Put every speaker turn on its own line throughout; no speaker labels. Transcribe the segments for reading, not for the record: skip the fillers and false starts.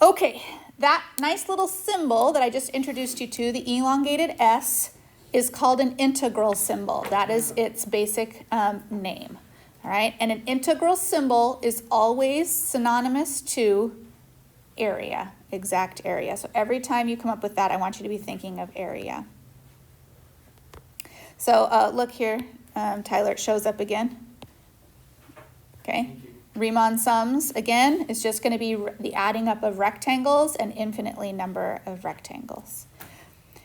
Okay, that nice little symbol that I just introduced you to, the elongated S, is called an integral symbol. That is its basic name. All right, and an integral symbol is always synonymous to area, exact area. So every time you come up with that, I want you to be thinking of area. So look here, Tyler, it shows up again. Okay, Riemann sums, again, is just going to be the adding up of rectangles and infinitely number of rectangles.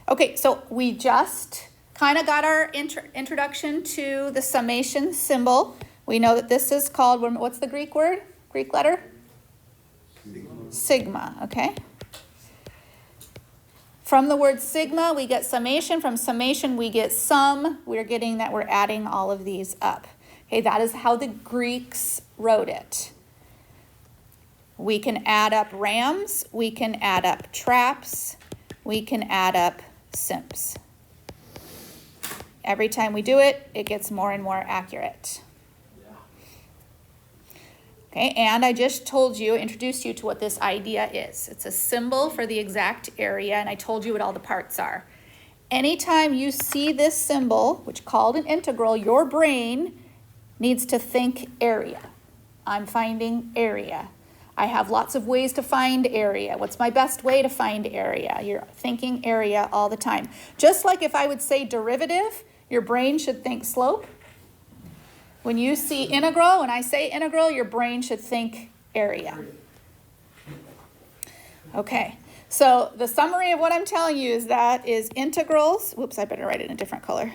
Okay, so we just kind of got our introduction to the summation symbol. We know that this is called, what's the Greek word? Greek letter? Sigma, okay? From the word sigma, we get summation. From summation, we get sum. We're getting that we're adding all of these up. Okay, that is how the Greeks wrote it. We can add up rams. We can add up traps. We can add up simps. Every time we do it, it gets more and more accurate. Okay, and I just told you, introduced you to what this idea is. It's a symbol for the exact area, and I told you what all the parts are. Anytime you see this symbol, which is called an integral, your brain needs to think area. I'm finding area. I have lots of ways to find area. What's my best way to find area? You're thinking area all the time. Just like if I would say derivative, your brain should think slope. When you see integral, when I say integral, your brain should think area. Okay, so the summary of what I'm telling you is that is integrals. Whoops, I better write it in a different color.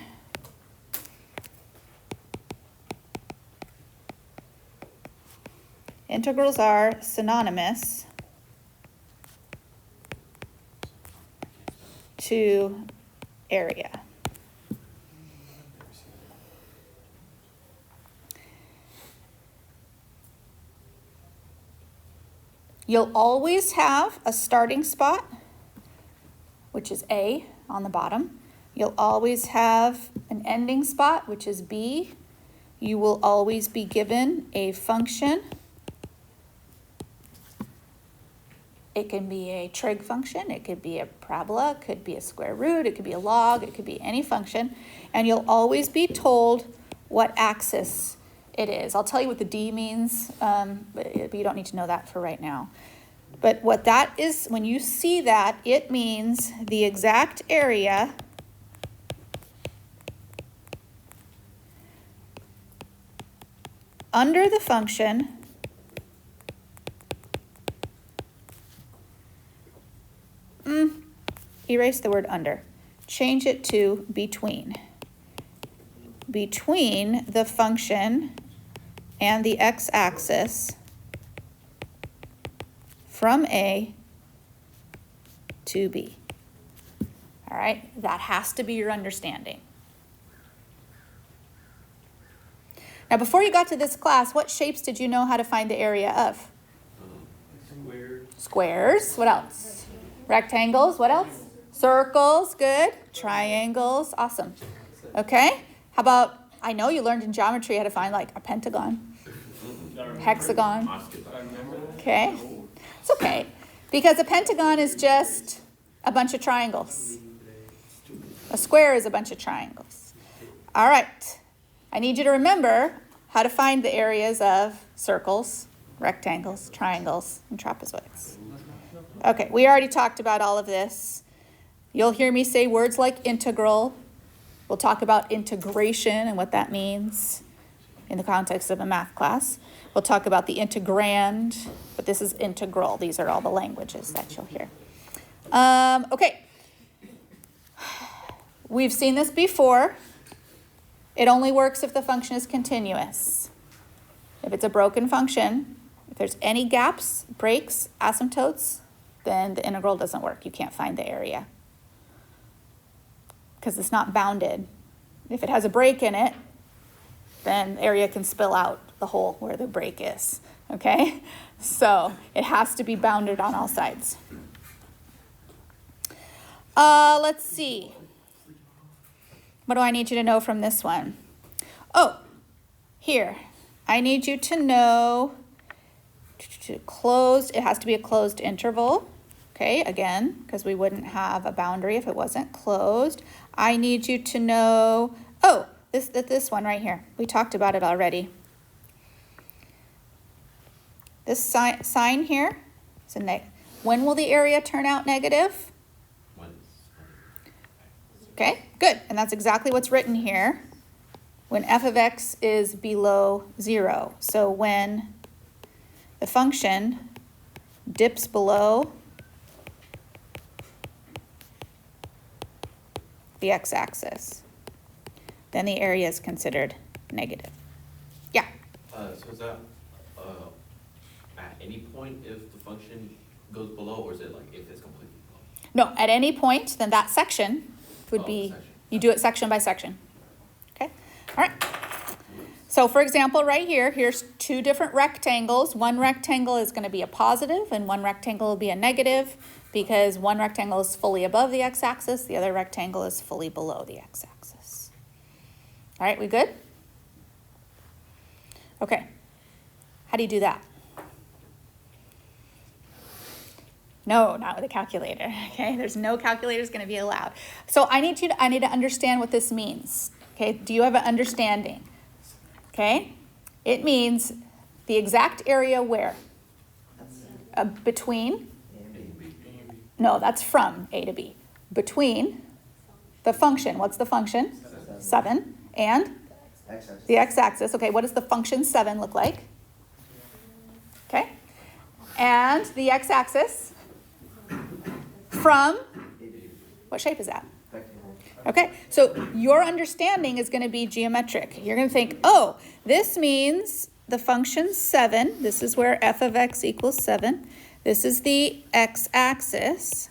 Integrals are synonymous to area. You'll always have a starting spot, which is A on the bottom. You'll always have an ending spot, which is B. You will always be given a function. It can be a trig function, it could be a parabola, it could be a square root, it could be a log, it could be any function, and you'll always be told what axis it is. I'll tell you what the D means, but you don't need to know that for right now. But what that is, when you see that, it means the exact area under the function erase the word under. Change it to between. Between the function and the x-axis from A to B. All right, that has to be your understanding. Now, before you got to this class, what shapes did you know how to find the area of?
Squares.
Squares. What else? Rectangles. What else? Circles. Good. Triangles. Awesome. Okay. How about, I know you learned in geometry how to find like a pentagon, hexagon. Okay. It's okay. Because a pentagon is just a bunch of triangles. A square is a bunch of triangles. All right. I need you to remember how to find the areas of circles, rectangles, triangles, and trapezoids. Okay, we already talked about all of this. You'll hear me say words like integral. We'll talk about integration and what that means in the context of a math class. We'll talk about the integrand, but this is integral. These are all the languages that you'll hear. Okay. We've seen this before. It only works if the function is continuous. If it's a broken function, if there's any gaps, breaks, asymptotes, then the integral doesn't work. You can't find the area because it's not bounded. If it has a break in it, then the area can spill out the hole where the break is, okay? So it has to be bounded on all sides. Let's see. What do I need you to know from this one? Oh, here. I need you to know closed, it has to be a closed interval. Okay, again, because we wouldn't have a boundary if it wasn't closed. I need you to know, oh, this one right here. We talked about it already. This sign here is a negative. When will the area turn out negative? Okay, good. And that's exactly what's written here. When f of x is below 0. So when the function dips below the x-axis, then the area is considered negative. Yeah?
So is that at any point if the function goes below, or is it like if it's completely below?
No, at any point, then that section would be,
section.
you do it section by section. Okay? All right. So for example, right here, here's two different rectangles. One rectangle is going to be a positive and one rectangle will be a negative because one rectangle is fully above the x-axis, the other rectangle is fully below the x-axis. All right, we good? Okay. How do you do that? No, not with a calculator, okay? There's no calculators going to be allowed. So I need to understand what this means, okay? Do you have an understanding? Okay? It means the exact area where? Between? No, that's from A to B. Between the function. What's the function? 7. And? The x-axis. Okay, what does the function 7 look like? Okay. And the x-axis? From? What shape is that? Okay, so your understanding is going to be geometric. You're going to think, oh, this means the function 7. This is where f of x equals 7. This is the x-axis.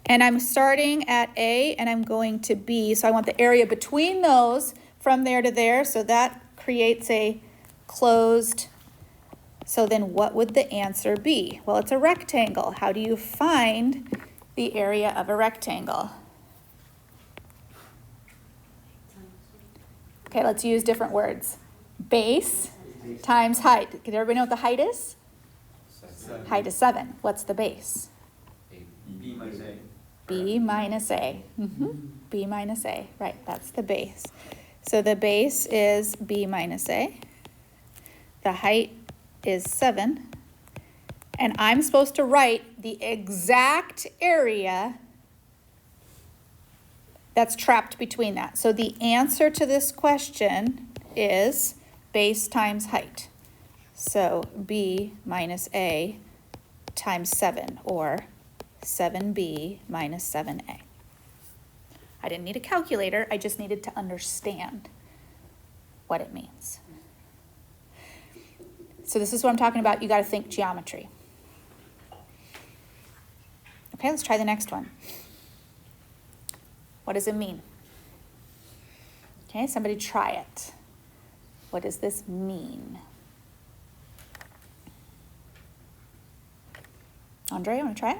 And I'm starting at A and I'm going to B. So I want the area between those from there to there. So that creates a closed. So then what would the answer be? Well, it's a rectangle. How do you find the area of a rectangle? Okay, let's use different words. Base times height. Does everybody know what the height is?
7.
Height is 7. What's the base?
B minus A.
B minus A. B minus A. Right, that's the base. So the base is B minus A. The height is 7. And I'm supposed to write the exact area that's trapped between that. So the answer to this question is base times height. So B minus A times 7, or 7B minus 7A. I didn't need a calculator, I just needed to understand what it means. So this is what I'm talking about. You got to think geometry. Okay, let's try the next one. What does it mean? Okay, somebody try it. What does this mean? Andre, you want to try it?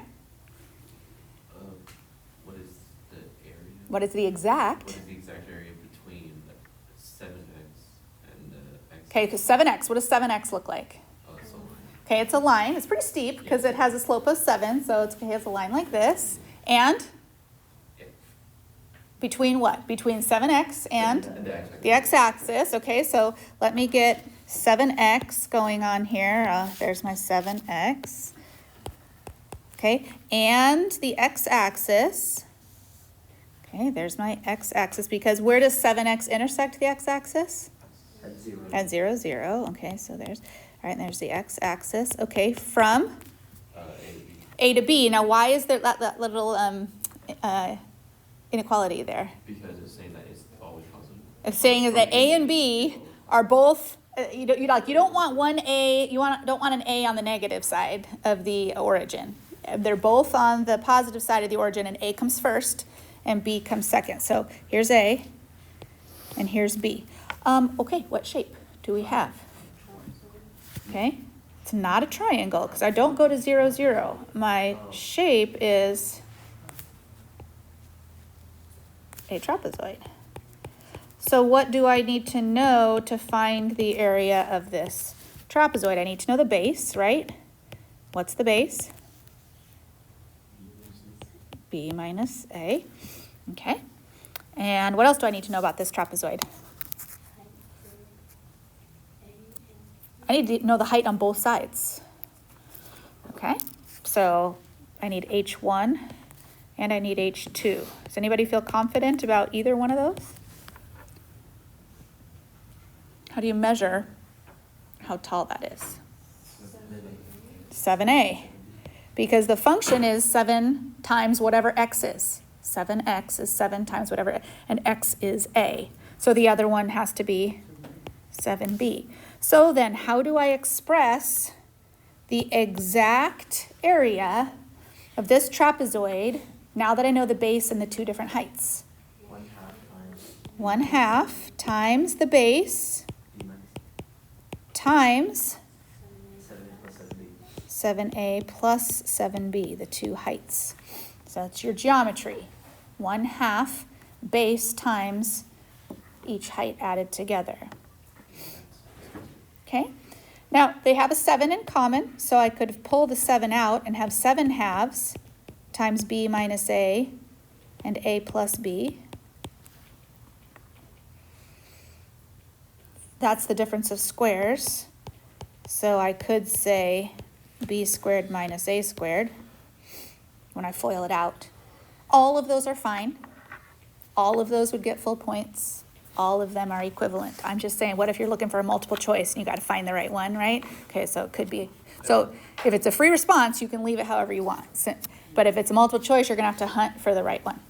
What is the area?
What is the exact?
What is the exact area between 7x and x?
Okay, because 7x, what does 7x look like?
Oh, it's a line.
Okay, it's a line. It's pretty steep because it has a slope of 7, so it has a line like this. And between what? Between 7x and the x-axis. Okay, so let me get 7x going on here. There's my 7x. Okay, and the x-axis. Okay, there's my x-axis, because where does 7x intersect the x-axis?
At 0.
At 0, 0. Okay, so there's, all right, there's the x-axis. Okay, from
A to B.
A to B. Now, why is there that little inequality there?
Because it's saying that it's always positive.
It's saying that A and B are both, you don't want one A, don't want an A on the negative side of the origin. They're both on the positive side of the origin, and A comes first and B comes second. So here's A and here's B. Okay, what shape do we have? Okay, it's not a triangle because I don't go to 0, 0. My shape is a trapezoid. So what do I need to know to find the area of this trapezoid. I need to know the base, right? What's the base? B minus A. Okay. And what else do I need to know about this trapezoid? I need to know the height on both sides. Okay. So I need H1 and I need H2. Does anybody feel confident about either one of those? How do you measure how tall that is? 7a. Because the function is 7 times whatever x is. 7x is 7 times whatever, and x is a. So the other one has to be 7b. So then how do I express the exact area of this trapezoid now that I know the base and the two different heights? 1/2 times the base
B minus
times
7A
7a
plus 7B.
plus 7b, the two heights. So that's your geometry. 1/2 base times each height added together. Okay? Now, they have a 7 in common, so I could pull the 7 out and have 7/2 times b minus a and a plus b. That's the difference of squares. So I could say b squared minus a squared when I FOIL it out. All of those are fine. All of those would get full points. All of them are equivalent. I'm just saying, what if you're looking for a multiple choice and you got to find the right one, right? Okay, so it could be. So if it's a free response, you can leave it however you want. But if it's a multiple choice, you're going to have to hunt for the right one.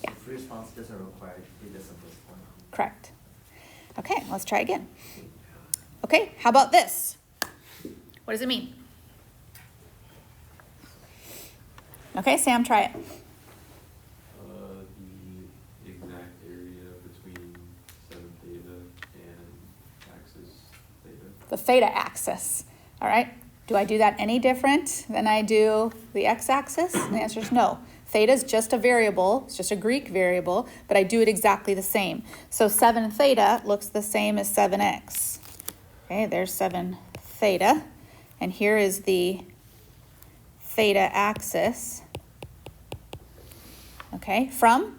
Yeah.
Free response doesn't require to be the simplest one.
Correct. Okay, let's try again. Okay, how about this? What does it mean? Okay, Sam, try it.
The exact area between 7 theta and axis theta.
The theta axis. All right. Do I do that any different than I do the x-axis? And the answer is no. Theta is just a variable. It's just a Greek variable, but I do it exactly the same. So 7 theta looks the same as 7x. Okay, there's 7 theta. And here is the theta axis. Okay, from?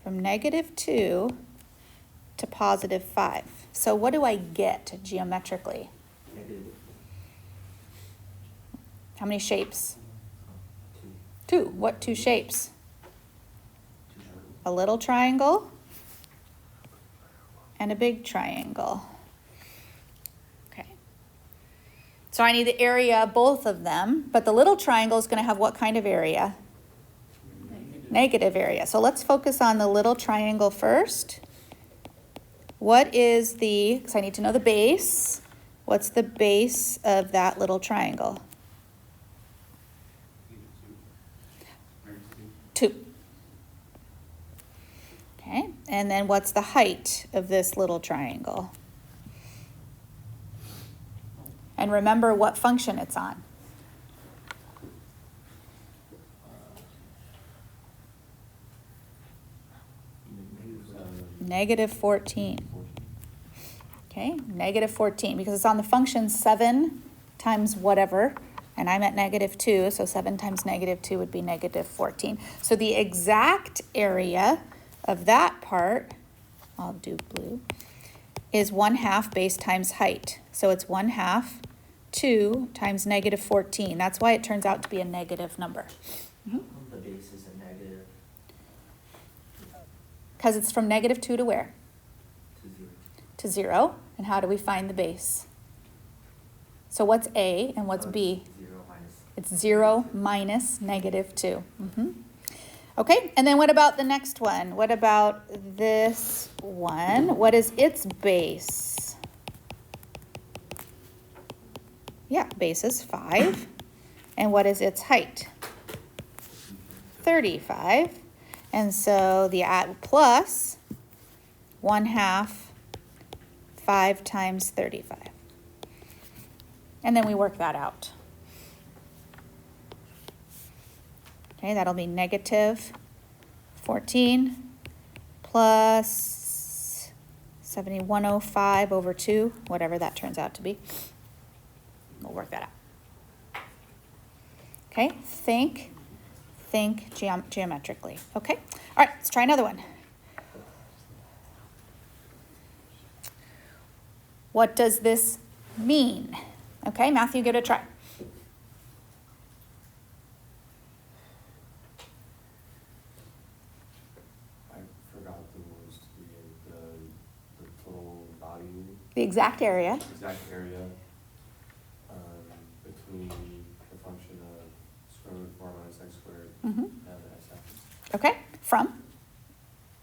From -2 to +5. So what do I get geometrically?
Negative
How many shapes?
2.
2. What 2 shapes?
2 circles.
A little triangle and a big triangle. Okay. So I need the area of both of them, but the little triangle is going to have what kind of area? Negative area. So let's focus on the little triangle first. What is the, because I need to know the base. What's the base of that little triangle? 2. Okay, and then what's the height of this little triangle? And remember what function it's on. -14. Okay, -14, because it's on the function 7 times whatever, and I'm at -2, so 7 times -2 would be -14. So the exact area of that part, I'll do blue, is 1/2 base times height. So it's 1/2 2 times -14. That's why it turns out to be a negative number.
The base is a negative
Because it's from -2 to where?
to 0.
To 0. And how do we find the base? So what's A and what's B?
0 minus.
It's 0 minus -2. Okay, and then what about the next one? What about this one? What is its base? Yeah, base is 5. And what is its height? 35. And so the plus 1/2 5 times 35. And then we work that out. Okay, that'll be -14 plus 7105 over 2, whatever that turns out to be. We'll work that out. Okay, think geometrically. Okay, all right, let's try another one. What does this mean? Okay, Matthew, give it a try.
I forgot the words to the total value,
The exact area.
exact area, between the function of square root 4 minus x squared
Mm-hmm.
and the x-axis
Okay, from?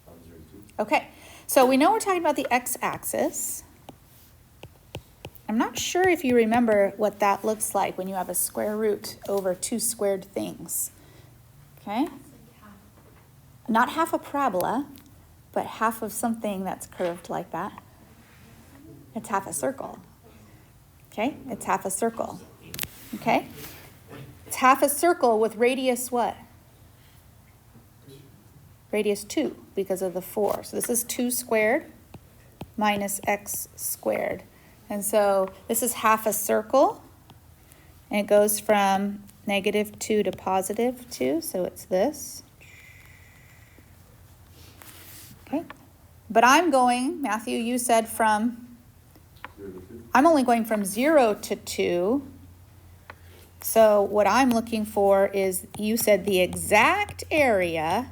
from 0 to 2.
Okay, so we know we're talking about the x-axis. I'm not sure if you remember what that looks like when you have a square root over two squared things. Okay? Not half a parabola, but half of something that's curved like that. It's half a circle. Okay? It's half a circle. Okay? It's half a circle with radius what? Radius 2 because of the 4. So this is 2 squared minus x squared. And so this is half a circle, and it goes from -2 to +2, so it's this. Okay, but I'm going, Matthew, you said from,
0 to 2.
I'm only going from 0 to 2. So what I'm looking for is, you said the exact area.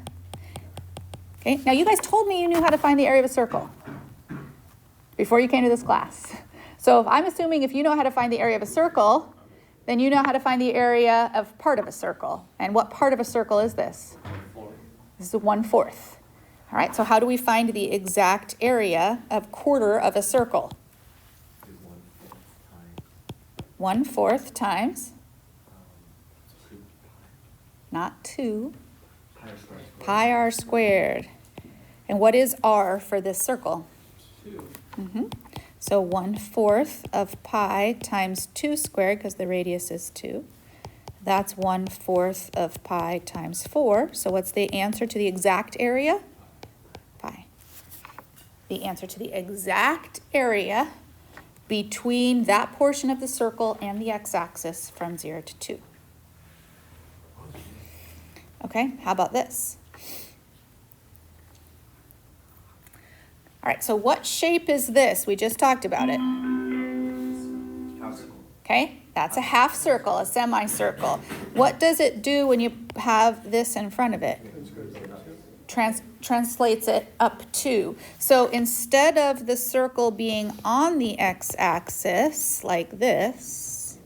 Okay, now you guys told me you knew how to find the area of a circle before you came to this class. So if I'm assuming if you know how to find the area of a circle, then you know how to find the area of part of a circle. And what part of a circle is this? This is 1/4. All right, so how do we find the exact area of quarter of a circle?
Is 1/4 times,
1/4 times,
2
not 2,
pi r squared.
pi r squared. And what is r for this circle?
2.
Mm-hmm. So 1/4 of pi times 2 squared, because the radius is 2. That's 1/4 of pi times 4. So what's the answer to the exact area? Pi. The answer to the exact area between that portion of the circle and the x-axis from 0 to 2. Okay, how about this? All right, so what shape is this? We just talked about it.
Half circle.
Okay, that's a half circle, a semicircle. What does it do when you have this in front of it? Translates it up 2. So instead of the circle being on the x-axis like this,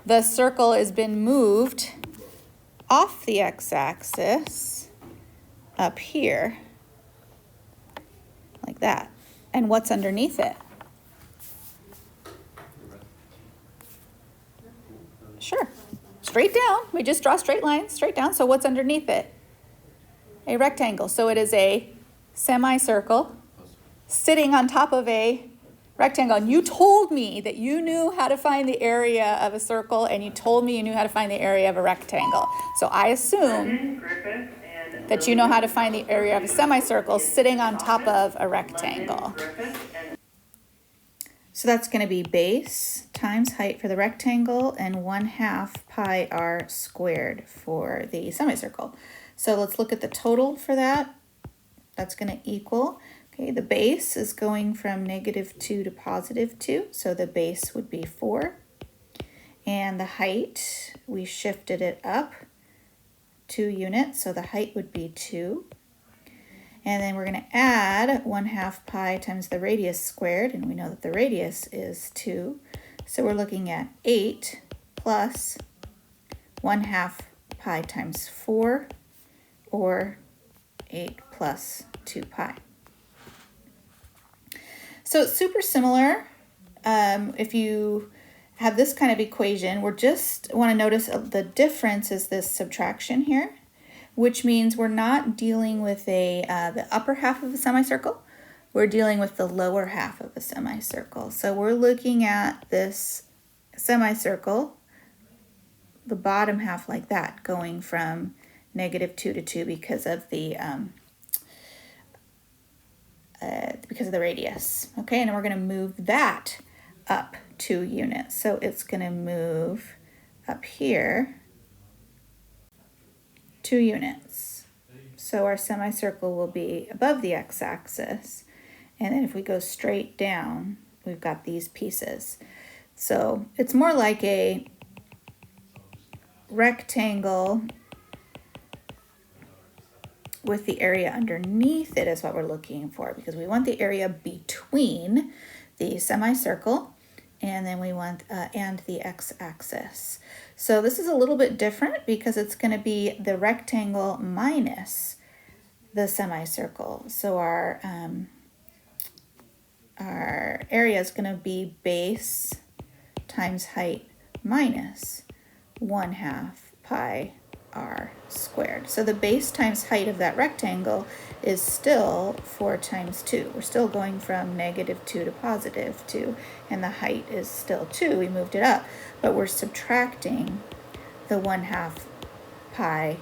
the circle has been moved off the x-axis up here, like that. And what's underneath it? Sure. Straight down. We just draw straight lines, straight down. So what's underneath it? A rectangle. So it is a semicircle sitting on top of a rectangle. And you told me that you knew how to find the area of a circle, and you told me you knew how to find the area of a rectangle. So I assume that you know how to find the area of a semicircle sitting on top of a rectangle. So that's going to be base times height for the rectangle and 1/2 pi r squared for the semicircle. So let's look at the total for that. That's going to equal, okay, the base is going from -2 to +2, so the base would be 4. And the height, we shifted it up 2 units, so the height would be 2. And then we're going to add 1/2 pi times the radius squared, and we know that the radius is 2. So we're looking at 8 plus 1/2 pi times 4, or 8 plus 2 pi. So it's super similar. If you have this kind of equation, we're just want to notice the difference is this subtraction here, which means we're not dealing with the upper half of a semicircle. We're dealing with the lower half of a semicircle. So we're looking at this semicircle, the bottom half like that, going from -2 to 2 because of the because of the radius. Okay, and then we're going to move that up 2 units. So it's going to move up here 2 units. So our semicircle will be above the x-axis. And then if we go straight down, we've got these pieces. So it's more like a rectangle with the area underneath it is what we're looking for, because we want the area between the semicircle and then we want and the x-axis. So this is a little bit different because it's going to be the rectangle minus the semicircle. So our area is going to be base times height minus 1/2 pi r squared. So the base times height of that rectangle is still 4 times 2. We're still going from -2 to +2, and the height is still 2. We moved it up, but we're subtracting the 1/2 pi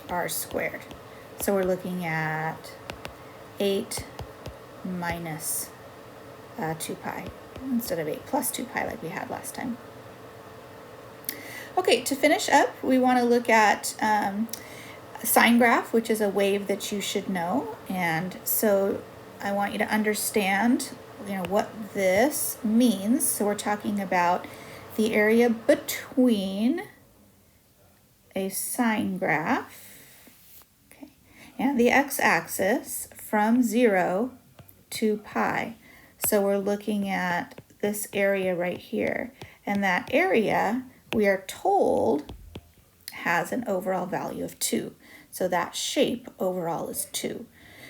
r squared. So we're looking at 8 minus 2 pi instead of 8 plus 2 pi like we had last time. Okay, to finish up, we want to look at a sine graph, which is a wave that you should know. And so I want you to understand, what this means. So we're talking about the area between a sine graph, okay, and the x-axis from 0 to pi. So we're looking at this area right here, and that area we are told has an overall value of 2. So that shape overall is 2.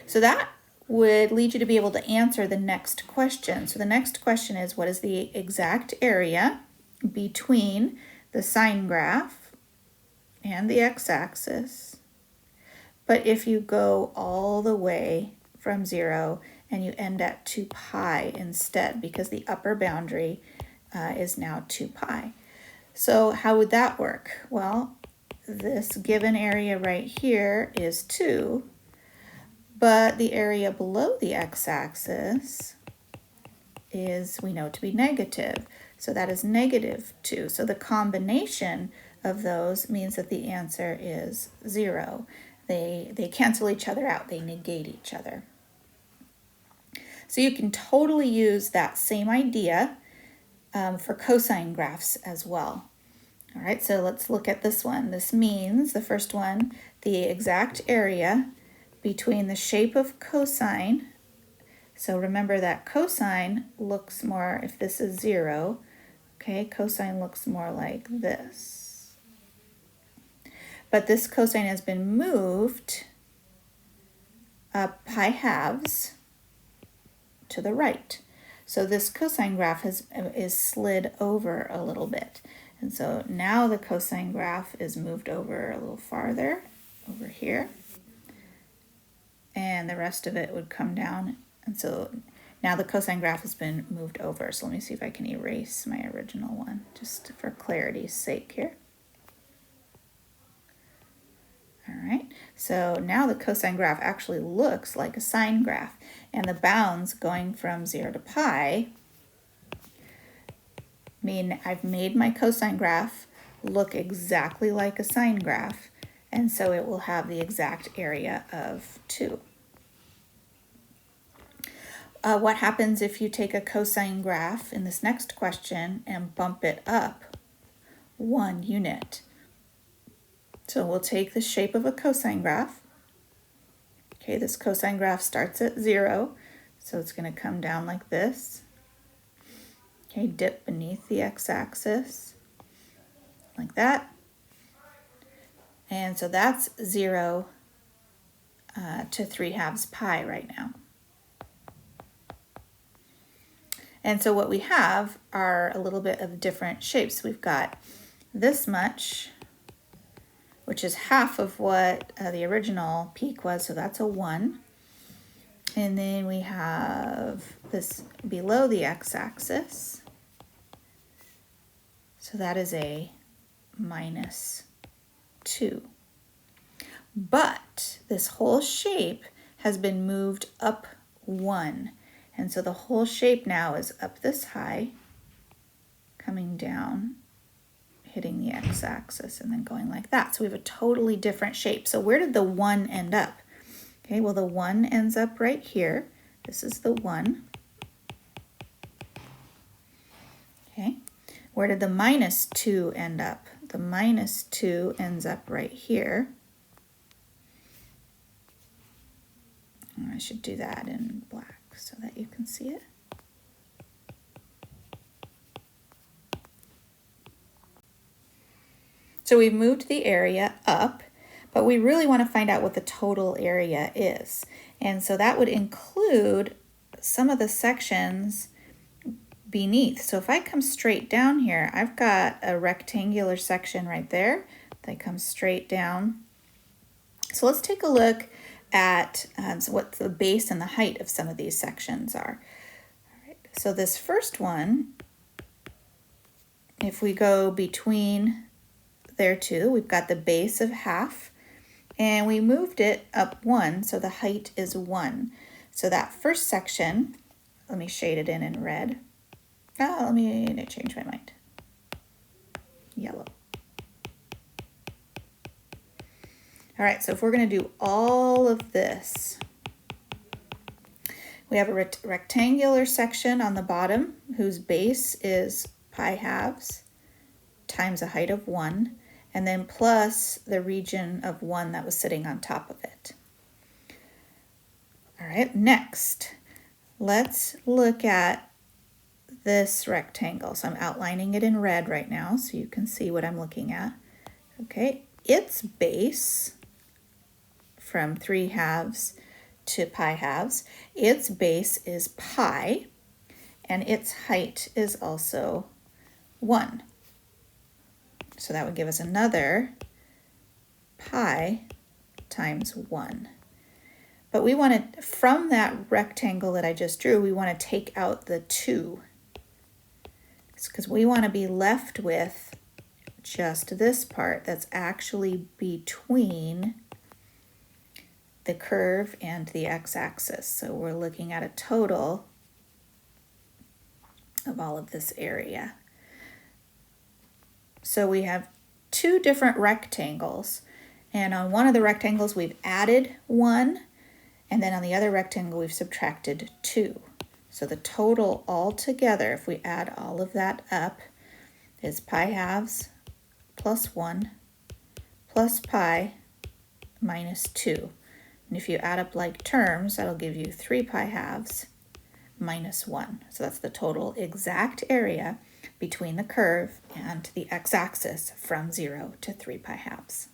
So that would lead you to be able to answer the next question. So the next question is, what is the exact area between the sine graph and the x-axis? But if you go all the way from 0 and you end at 2 pi instead, because the upper boundary is now 2 pi. So how would that work? Well, this given area right here is 2, but the area below the x-axis is, we know to be negative. So that is -2. So the combination of those means that the answer is 0. They cancel each other out. They negate each other. So you can totally use that same idea for cosine graphs as well. All right, so let's look at this one. This means, the first one, the exact area between the shape of cosine. So remember that cosine looks more, if this is 0, okay, cosine looks more like this. But this cosine has been moved pi halves to the right. So this cosine graph is slid over a little bit. And so now the cosine graph is moved over a little farther, over here. And the rest of it would come down. And so now the cosine graph has been moved over. So let me see if I can erase my original one, just for clarity's sake here. All right, so now the cosine graph actually looks like a sine graph, and the bounds going from 0 to pi mean I've made my cosine graph look exactly like a sine graph, and so it will have the exact area of 2. What happens if you take a cosine graph in this next question and bump it up 1 unit? So we'll take the shape of a cosine graph. Okay, this cosine graph starts at 0, so it's going to come down like this. Okay, dip beneath the x-axis, like that. And so that's 0 to 3/2 pi right now. And so what we have are a little bit of different shapes. We've got this much, which is half of what the original peak was, so that's a 1. And then we have this below the x-axis, so that is a -2. But this whole shape has been moved up 1. And so the whole shape now is up this high, coming down, hitting the x-axis, and then going like that. So we have a totally different shape. So where did the 1 end up? Okay, well, the 1 ends up right here. This is the 1. Okay, where did the -2 end up? The -2 ends up right here. I should do that in black so that you can see it. So we've moved the area up, but we really want to find out what the total area is. And so that would include some of the sections beneath. So if I come straight down here, I've got a rectangular section right there that comes straight down. So let's take a look at what the base and the height of some of these sections are. All right, so this first one, if we go between there two, we've got the base of 1/2, and we moved it up 1, so the height is 1. So that first section, let me shade it in red. Let me change my mind. Yellow. All right, so if we're going to do all of this, we have a rectangular section on the bottom whose base is pi/2 times a height of 1, and then plus the region of 1 that was sitting on top of it. All right, next, let's look at this rectangle. So I'm outlining it in red right now so you can see what I'm looking at. Okay, its base from 3/2 to pi/2, its base is pi, and its height is also 1. So that would give us another pi times 1. But we want to, from that rectangle that I just drew, we want to take out the 2. It's because we want to be left with just this part that's actually between the curve and the x-axis. So we're looking at a total of all of this area. So we have 2 different rectangles, and on one of the rectangles we've added 1, and then on the other rectangle we've subtracted 2. So the total altogether, if we add all of that up, is pi/2 plus 1 plus pi minus 2. And if you add up like terms, that'll give you 3 pi/2 minus 1. So that's the total exact area between the curve and the x-axis from 0 to 3 pi/2.